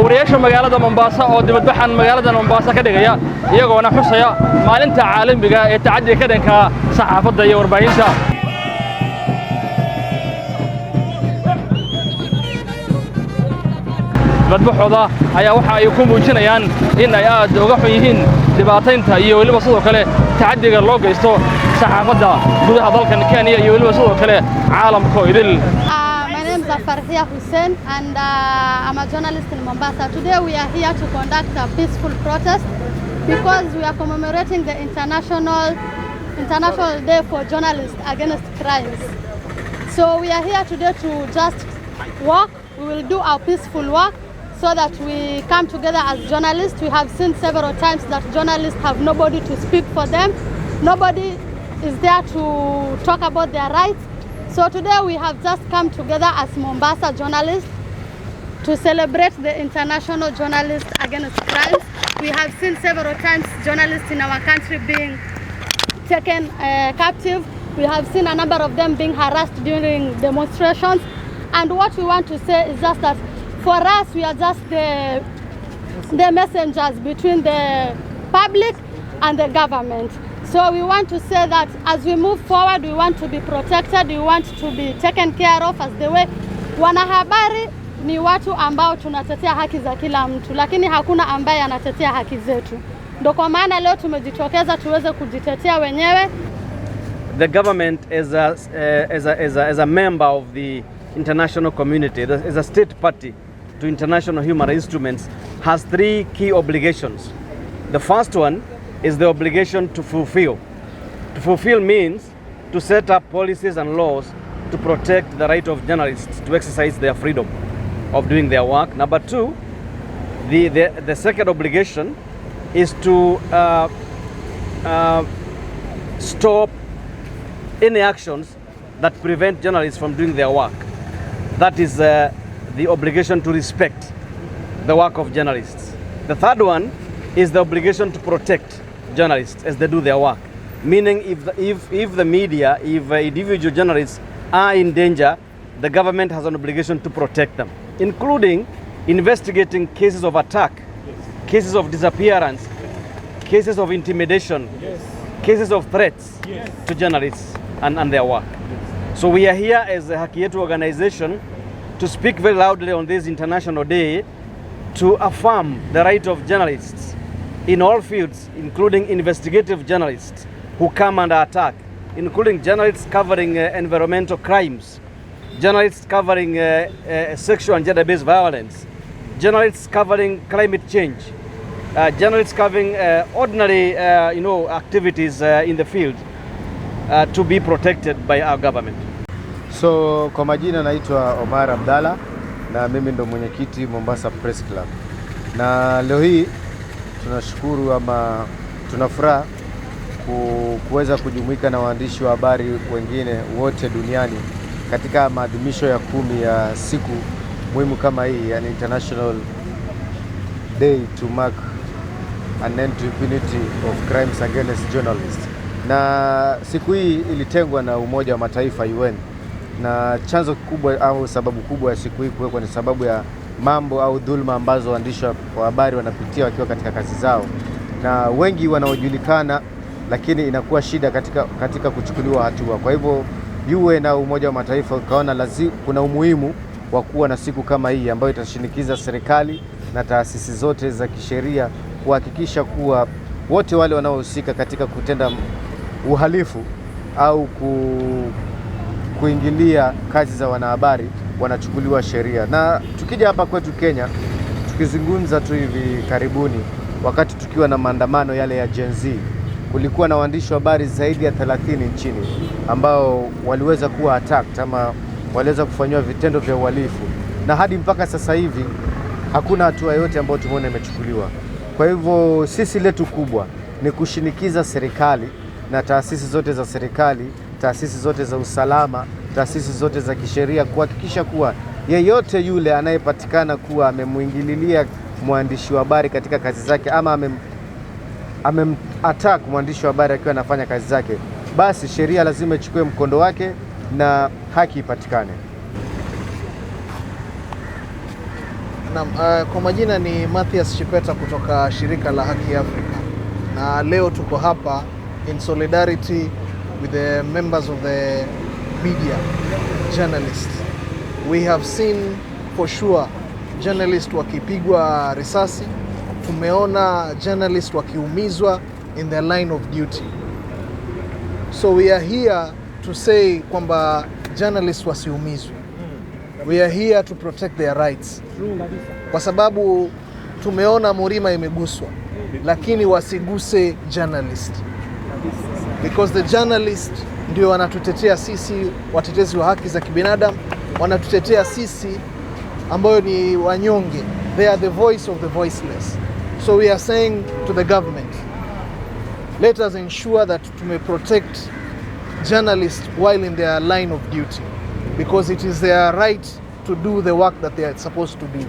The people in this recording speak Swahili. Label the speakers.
Speaker 1: wariyaasha magaalada Mombasa oo dibadbaxan magaalada Mombasa ka dhigaya iyagoona xusaya maalinta caalamiga ee tacaddiga ka dhanka saxaafadda iyo warbaahinta. dibadbaxooda ayaa waxa ay ku muujinayaan in ay aad uga xun yihiin dhibaataynta iyo weliba sidoo kale tacaddiga loo geysto saxaafadda gudaha dalkan Kenya iyo weliba sidoo kale caalamka oo idil.
Speaker 2: Hussein and I'm a journalist in Mombasa. Today we are here to conduct a peaceful protest because we are commemorating the International Day for Journalists Against Crimes. So we are here today to just walk. We will do our peaceful work so that we come together as journalists. We have seen several times that journalists have nobody to speak for them. Nobody is there to talk about their rights. So today we have just come together as Mombasa journalists to celebrate the International Journalists Against Crimes. We have seen several times journalists in our country being taken captive. We have seen a number of them being harassed during demonstrations. And what we want to say is just that for us, we are just the messengers between the public and the government. So we want to say that as we move forward, we want to be protected, we want to be taken care of as the way. Wanahabari ni watu ambao tunatetea haki za kila mtu, lakini hakuna ambaye anatetea haki zetu. Ndio kwa maana leo tumejitokeza tuweze kujitetea wenyewe.
Speaker 3: The government as a member of the international community, as a state party to international human rights instruments, has three key obligations. The first one is the obligation to fulfill. To fulfill means to set up policies and laws to protect the right of journalists to exercise their freedom of doing their work. Number two, the second obligation is to stop any actions that prevent journalists from doing their work. That is the obligation to respect the work of journalists. The third one is the obligation to protect journalists as they do their work. Meaning if the media, if individual journalists are in danger, the government has an obligation to protect them, including investigating cases of attack, yes, cases of disappearance, cases of intimidation, yes, cases of threats, yes, to journalists and their work. Yes. So we are here as a Haki Yetu organization to speak very loudly on this International Day to affirm the right of journalists in all fields, including investigative journalists who come under attack, including journalists covering environmental crimes, journalists covering sexual and gender-based violence, journalists covering climate change, journalists covering ordinary activities in the field to be protected by our government.
Speaker 4: So kwa majina naitwa Omar Abdalla na mimi ndo mwenyekiti Mombasa Press Club. Na leo hii tunashukuru ama tunafuraha kuweza kujumuika na waandishi wa habari wengine wote duniani katika maadhimisho ya 10 ya siku muhimu kama hii, yani International Day to mark an end to impunity of crimes against journalists. Na siku hii ilitengwa na Umoja wa Mataifa UN, na chanzo kikubwa au sababu kubwa ya siku hii kuwekwa ni sababu ya mambo au dhulma ambazo waandishi wa habari wanapitia wakiwa katika kazi zao, na wengi wanaojulikana, lakini inakuwa shida katika kuchukuliwa hatua. Kwa hivyo UN na Umoja wa Mataifa ukaona lazima kuna umuhimu wa kuwa na siku kama hii ambayo itashinikiza serikali na taasisi zote za kisheria kuhakikisha kuwa wote wale wanaohusika katika kutenda uhalifu au kuingilia kazi za wanahabari wanachukuliwa sheria. Na tukija hapa kwetu Kenya, tukizungumza tu hivi karibuni, wakati tukiwa na maandamano yale ya Gen Z, kulikuwa na waandishi wa habari zaidi ya 30 nchini ambao waliweza kuwa attacked ama waliweza kufanywa vitendo vya uhalifu, na hadi mpaka sasa hivi hakuna hatua yoyote ambayo tumeona imechukuliwa. Kwa hivyo sisi letu kubwa ni kushinikiza serikali na taasisi zote za serikali, taasisi zote za usalama, taasisi zote za kisheria kuhakikisha kuwa yeyote yule anayepatikana kuwa amemuingililia mwandishi wa habari katika kazi zake ama attack mwandishi wa habari akiwa anafanya kazi zake, basi sheria lazima ichukue mkondo wake na haki ipatikane.
Speaker 5: Kwa majina ni Mathias Chipeta kutoka shirika la Haki Afrika, na leo tuko hapa in solidarity with the members of the media, journalists. We have seen for sure journalists wakipigwa risasi, tumeona journalists wakiumizwa in their line of duty. So we are here to say kwamba journalists wasiumizwe. We are here to protect their rights. Kwa sababu tumeona Murima imeguswa, lakini wasiguse journalist. Because the journalist ndio wanatutetea sisi watetezi wa haki za kibinadamu, wanatutetea sisi ambao ni wanyonge. They are the voice of the voiceless. So we are saying to the government, let us ensure that to protect journalists while in their line of duty, because it is their right to do the work that they are supposed to do.